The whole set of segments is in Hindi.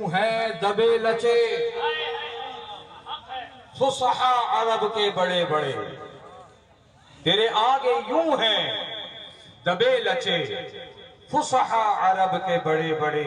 यूं है दबे लचे फुसहा अरब के बड़े बड़े, तेरे आगे यूं है दबे लचे फुसहा अरब के बड़े बड़े,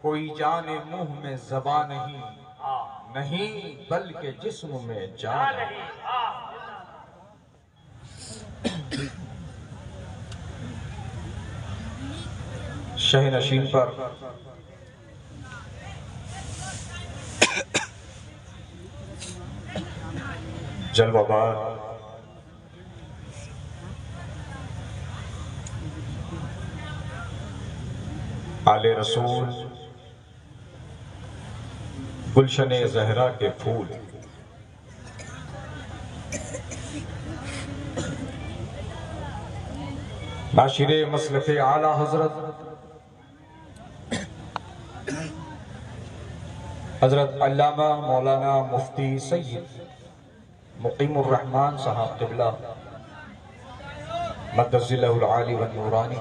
कोई जाने मुंह में ज़बां नहीं, नहीं बल्कि जिस्म में जान है। शह नशीन पर जलवाबार आले रसूल गुलशने ज़हरा के फूल, नाशिरे मसलके आला हजरत हजरत अल्लामा मौलाना मुफ्ती सैयद मुकीमुर रहमान साहब क़िबला मद्दज़िल्लहुल आली व नूरानी,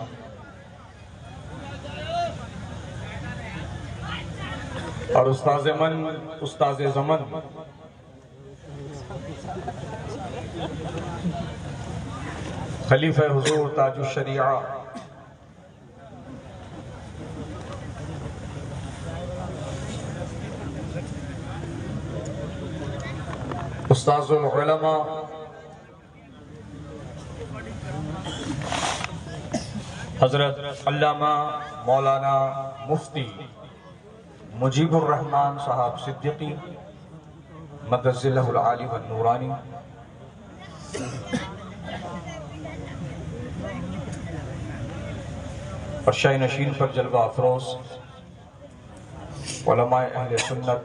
और उस्ताज़ मन उस्ताज़ ज़मन खलीफा हुज़ूर ताजुश शरीआ उस्ताज़ुल उलमा हजरत अल्लामा मौलाना मुफ्ती मुजीबुर रहमान साहब सिद्दीकी मद्दज़िल्लहुल आली व नूरानी, और शाह नशीन पर जलवा अफरोज उलमाए अहले सुन्नत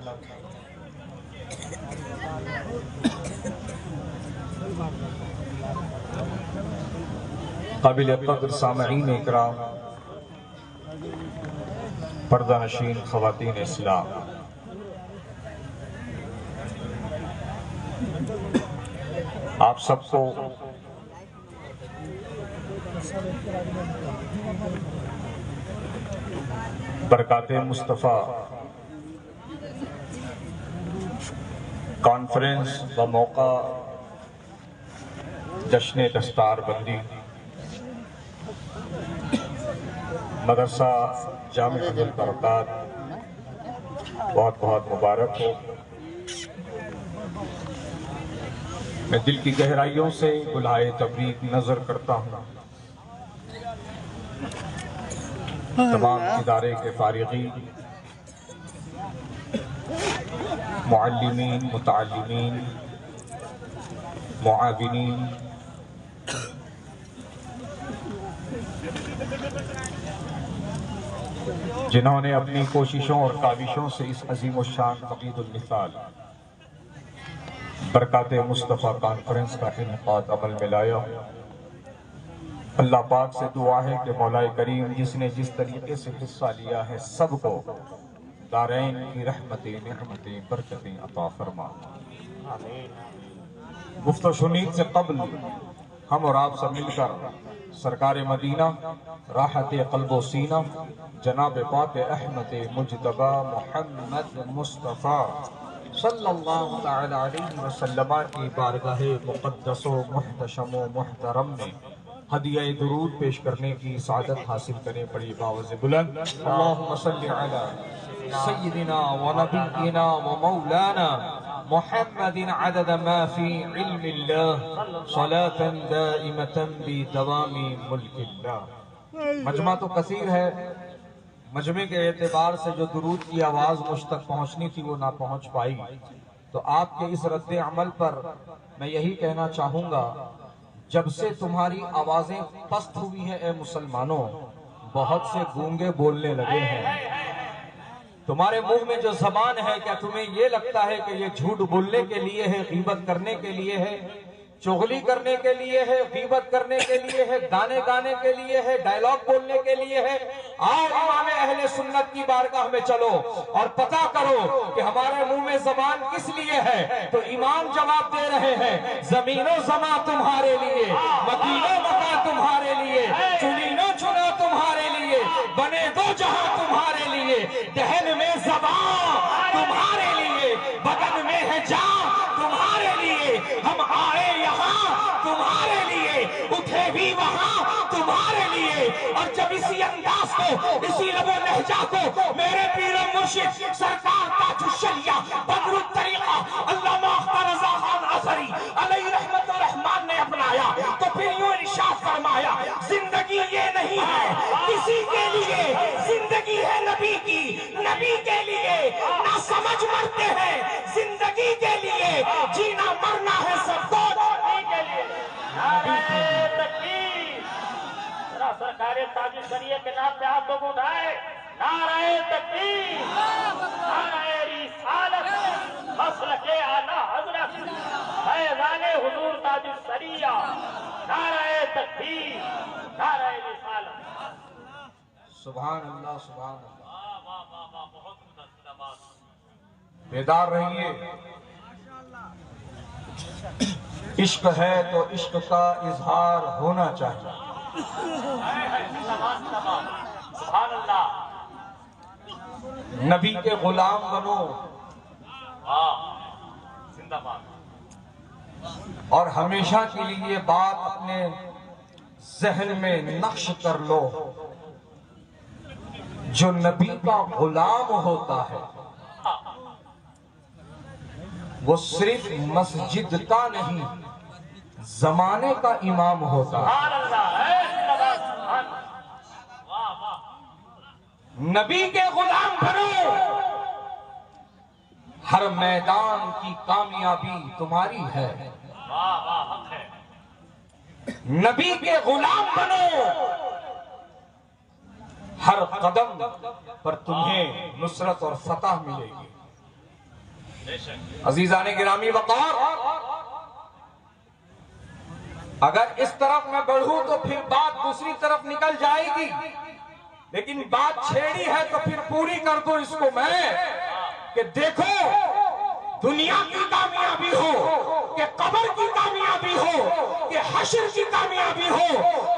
काबिल क़द्र सामईन इकराम, पर्दा नशीन ख़वातीन इस्लाम, आप सबको बरकाते मुस्तफ़ा कॉन्फ्रेंस व मौका जश्न दस्तार बंदी मदरसा जामिअतुल बरक़ात बहुत बहुत मुबारक हो। मैं दिल की गहराइयों से गुलाए तबरीक नजर करता हूँ तमाम इदारे के फारिगीन, मुअल्लिमीन, मुतअल्लिमीन, मुआविनीन, जिन्होंने अपनी कोशिशों और काविशों से इस अजीम शान तक़ीदुल मिसाल बरकाते मुस्तफ़ा कॉन्फ्रेंस का इन्क़ाद अमल में लाया। अल्लाह पाक से दुआ है कि मौलाए करीम जिसने जिस तरीके से हिस्सा लिया है सबको दारैन की रहमतें नेमतें बरकतें अता फरमा। गुफ्तो शुनीद से क़ब्ल हम और आप सब मिलकर सरकार मदीना राहत क़ल्बो सीना जनाब पाक अहमद मुज्तबा मोहम्मद मुस्तफ़ा सल्लल्लाहु तआला अलैहि वसल्लम की बारगाह मुक़द्दस व मुहतशम व मुहतरम में हदिया दुरूद पेश करने की सादत हासिल करें। पड़ी बावज़ बुलंद अल्लाहुम्मा सल्लि अला सय्यिदिना व नबिय्यिना व मौलाना मुहम्मदिन अदद मा फी इल्मिल्लाह सलातन दाइमतन बि दवामी मुल्किल्लाह। मजमा तो कसीर है, मजमे के एतबार से जो दुरूद की आवाज़ मुझ तक पहुँचनी थी वो ना पहुँच पाई, तो आपके इस रद्द अमल पर मैं यही कहना चाहूँगा, जब से तुम्हारी आवाज़ें पस्त हुई हैं ए मुसलमानों, बहुत से गूंगे बोलने लगे हैं। तुम्हारे मुंह में जो ज़बान है, क्या तुम्हें ये लगता है कि ये झूठ बोलने के लिए है, गीबत करने के लिए है, चुगली करने के लिए है, गीबत करने के लिए है, गाने गाने के लिए है, डायलॉग बोलने के लिए है? आओ इमाम अहले सुन्नत की बारगाह में चलो और पता करो कि हमारे मुंह में ज़बान किस लिए है। तो इमाम जवाब दे रहे हैं, ज़मीनो ज़मा तुम्हारे लिए, मकीनो मका तुम्हारे लिए, चुनीनो चुना तुम्हारे लिए, बने दो जहां तुम्हारे लिए, दहन में ज़बान और जब इसी अंदाज को, इसी लबो लहजा को मेरे पीर मुर्शिद सरकार ताजुश्शरिया बदरुत तरीका अल्लामा अख्तर रज़ा खान असरी अलैहि रहमत व रहमान ने अपनाया, तो फिर यूं इरशाद फरमाया, जिंदगी ये नहीं है किसी के लिए, जिंदगी है नबी की, नबी के लिए। ना समझ मरते हैं जिंदगी के लिए, जीना मरना है सबको नबी के लिए। नारे तकबीर, जरा सरकार ताजुश्शरिया के नाम पे हाथ लोग उठाए, नारे तकबीर, नारे रिसालत, मसलके आला हजरत फैज़ाने हुजूर ताजुश्शरिया, नारे तकबीर, नारे रिसालत। सुभान अल्लाह, सुभान अल्लाह। वाह वाह वाह वाह, बहुत जिंदाबाद। बेदार रहिए। इश्क है तो इश्क का इजहार होना चाहिए। जिंदाबाद जिंदाबाद, सुभान अल्लाह। नबी के गुलाम बनो जिंदाबाद। और हमेशा के लिए ये बात अपने जहन में नक्श कर लो, जो नबी का गुलाम होता है वो सिर्फ मस्जिद का नहीं, जमाने का इमाम होता है। सुभान अल्लाह, जिंदाबाद, सुभान। वाह वाह, नबी के गुलाम बनो, हर मैदान की कामयाबी तुम्हारी है। वाह वाह, हक है। नबी के गुलाम बनो, हर कदम पर तुम्हें नुसरत और फतह मिलेगी। अजीजाने गिरामी वक़ार, अगर इस तरफ मैं बढ़ूं तो फिर बात दूसरी तरफ निकल जाएगी, लेकिन बात छेड़ी है तो फिर पूरी कर दो इसको मैं, कि देखो दुनिया की कामयाबी हो, कि कब्र की कामयाबी हो, कि हश्र की कामयाबी हो,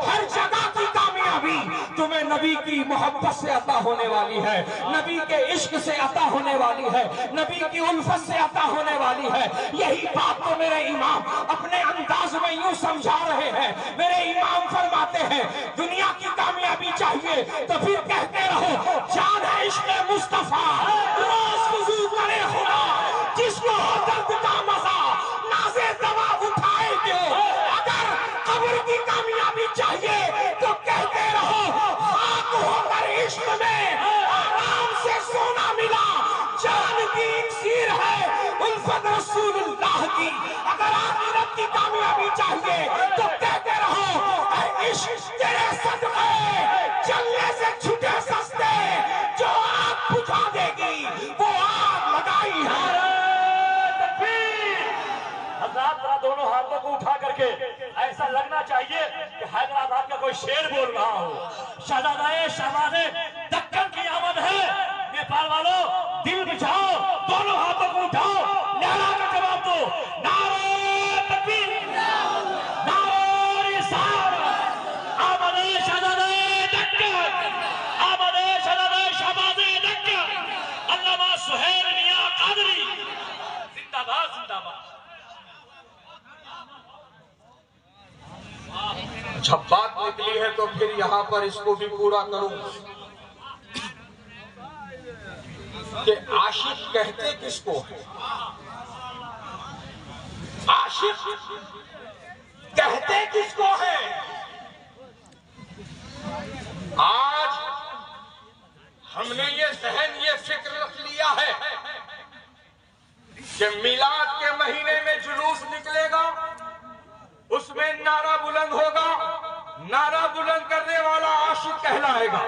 हर जगह की कामयाबी तुम्हें नबी की मोहब्बत से अता होने वाली है, नबी के इश्क से अता होने वाली है, नबी की उल्फत से अता होने वाली है। यही बात तो मेरे इमाम अपने अंदाज में यूं समझा रहे हैं। मेरे इमाम फरमाते हैं, दुनिया की कामयाबी चाहिए तो फिर कहते रहो जान है इश्क मुस्तफा, रोज वुजू करे खुदा, जिसको हो दर्द का मजा नाज़े दवा उठाए क्यों। अगर कब्र की कामयाबी चाहिए तो कहते रहो खाक होकर इश्क में आराम से सोना मिला, जान की इक्सीर है उल्फत रसूलुल्लाह की। अगर आखिरत की कामयाबी चाहिए तो कहते रहो इश्क तेरे सदक़े जलने से छूटे सस्ते, जो आग बुझा देगी वो आग लगाई है। दोनों हाथों को उठा करके ऐसा लगना चाहिए कि हैदराबाद का कोई शेर बोल रहा हो। शहजादे शहबाज़े दक्कन की आमद है। नेपाल वालों दिल बिछाओ, दोनों हाथों को उठाओ, लहरा कर जवाब दो, नारे तकबीर, नारे रिसालत, आमदे शहजादे दक्कन, आमदे शहजादे शहबाज़े दक्कन, अल्लामा सुहेल मियां कादरी, जिंदाबाद जिंदाबाद। जब बात निकली है तो फिर यहाँ पर इसको भी पूरा करूं कि आशिक कहते किसको है, आशिक कहते किसको है। आज हमने ये जहन, ये फिक्र रख लिया है कि मिलाद के महीने में जुलूस निकलेगा, उसमें नारा बुलंद होगा, नारा बुलंद करने वाला आशिक कहलाएगा।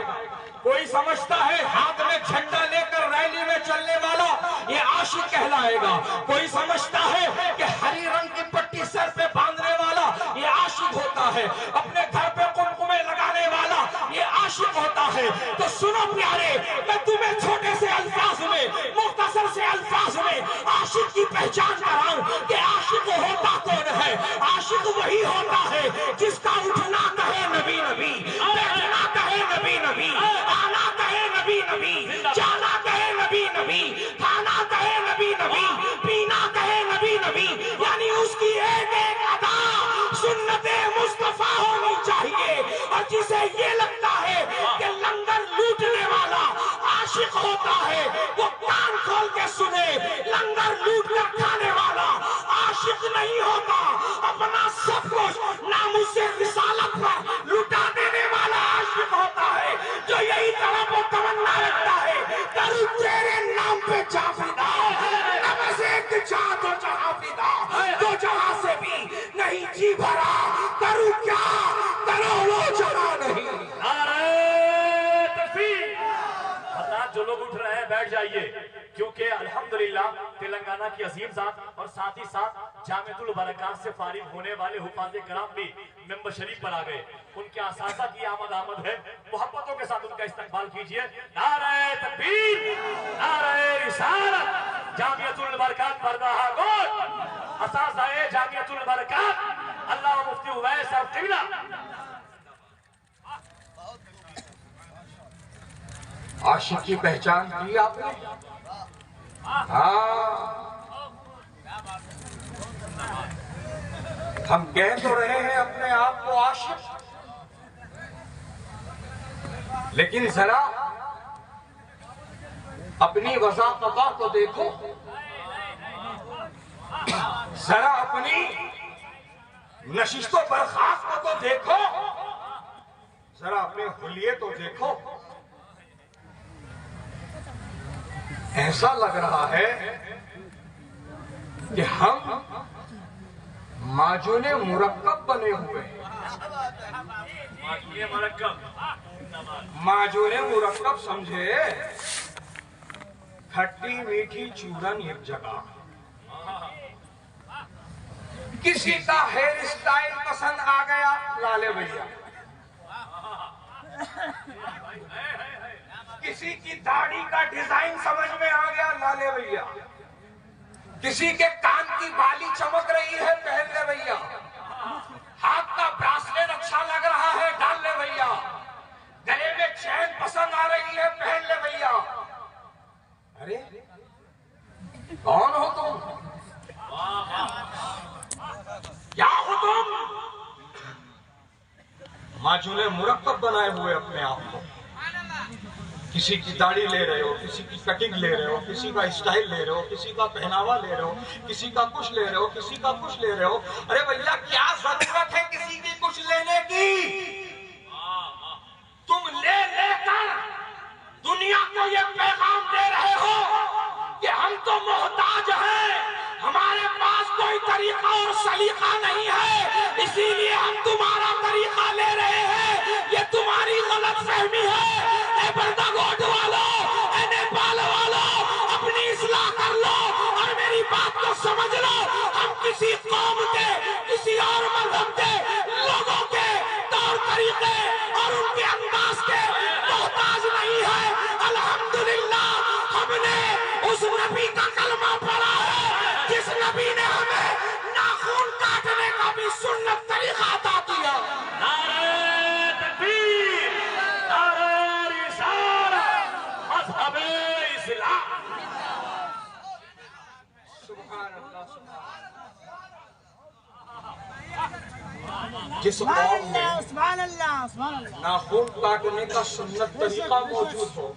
कोई समझता है हाथ में झंडा लेकर रैली में चलने वाला ये आशिक कहलाएगा। कोई समझता है कि हरी रंग की पट्टी सर पे बांधने वाला ये आशिक होता है, अपने घर पे कुमकुमे लगाने वाला ये आशिक होता है। तो सुनो प्यारे, मैं तुम्हें छोटे से अल्फाज में, मुख्तसर से अल्फाज में आशिक की पहचान कराऊं कि आशिक होता कौन है। आशिक वही होता है जिसका उठना कहे नबी नबी, बैठना कहे नबी नबी, आना कहे नबी नबी, जाना कहे नबी नबी, खाना कहे नबी नबी, पीना कहे नबी नबी। यानी उसकी एक एक अदा सुन्नते मुस्तफा होनी चाहिए। और जिसे ये लगता है होता है वो कान खोल के सुने। लंगर लूट कर खाने वाला आशिक नहीं होता, अपना सब कुछ नामुसे रिसालत पर लुटा देने वाला आशिक होता है, जो यही तरह वो तमन्ना रखता है करूं तेरे नाम पे जा फिदा, तो जहां फिदा, तो जहां से भी नहीं जी भरा, करूं क्या करोड़ों जहां नहीं। नारे तकबीर। हजरात जो लोग उठ रहे हैं बैठ जाइए, क्योंकि अल्हम्दुलिल्लाह तेलंगाना की अजीम जात और साथ ही साथ जामिअतुल बरकात से फारिग होने वाले हुफाज़े कराम भी मेंबर शरीफ पर आ गए। उनके असासा की आमद है, मोहब्बतों के साथ उनका इस्तकबाल कीजिए। नारे तकबीर, नारे रिसालत। जामिअतुल बरकात परदाहा गोद असासाए जामिअतुल बरकात अल्लाह मुफ्ती उवैस साहब क़िबला। आशिक की पहचान की आपने? हाँ, हम कह तो रहे हैं अपने आप को आशिक, लेकिन जरा अपनी वज़ाक़त को देखो, जरा अपनी नशिस्तों बर्खास्त को तो देखो, जरा अपने हुलिये तो देखो। ऐसा लग रहा है कि हम माजूने मुरक्कब बने हुए हैं। माजूने मुरक्कब समझे, खट्टी मीठी चूरन एक जगह। किसी का हेयर स्टाइल पसंद आ गया, लाले भैया। किसी की दाढ़ी का डिजाइन समझ में आ गया, लाले भैया। किसी के कान की बाली चमक रही है, पहन ले भैया। हाथ का ब्रासलेट अच्छा लग रहा है, डाल ले भैया। गले में चैन पसंद आ रही है, पहन ले भैया। अरे कौन हो तुम? क्या हो तुम? माजूने मुरक्कब बनाए हुए अपने आप को। किसी की दाढ़ी ले रहे हो, किसी की कटिंग ले रहे हो, किसी का स्टाइल ले रहे हो, किसी का पहनावा ले रहे हो, किसी का कुछ ले रहे हो, किसी का कुछ ले रहे हो। अरे भैया क्या जरूरत है किसी की कुछ लेने की? तुम ले लेकर दुनिया को ये पैगाम दे रहे हो कि हम तो मोहताज हैं, हमारे पास कोई तरीका और सलीका नहीं है, इसीलिए हम तुम्हारा तरीका ले रहे हैं। ये तुम्हारी गलत फहमी है। ए बंदागोट वालों, ए नेपाल वालों, अपनी इस्लाह कर लो और मेरी बात को समझ लो। हम किसी कौम के, किसी और मजहब के लोगों के तौर तरीके और उनके अंदाज के मोहताज नहीं है। अल्हम्दुलिल्लाह हमने उस नबी का कलमा पढ़ा है जिस नबी ने हमें नाखून काटने का भी सुन्नत तरीका अता किया। नारे तकबीर, नारे रिसालत, मज़हबे इस्लाम। सुभान अल्लाह, जिस कौम में नाखून काटने का सुन्नत तरीका मौजूद हो,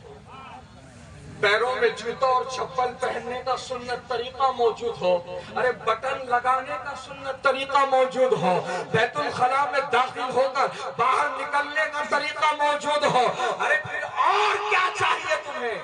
पैरों में जूता और चप्पल पहनने का सुन्नत तरीका मौजूद हो, अरे बटन लगाने का सुन्नत तरीका मौजूद हो, बैतुल खला में दाखिल होकर बाहर निकलने का तरीका मौजूद हो, अरे फिर और क्या चाहिए तुम्हें?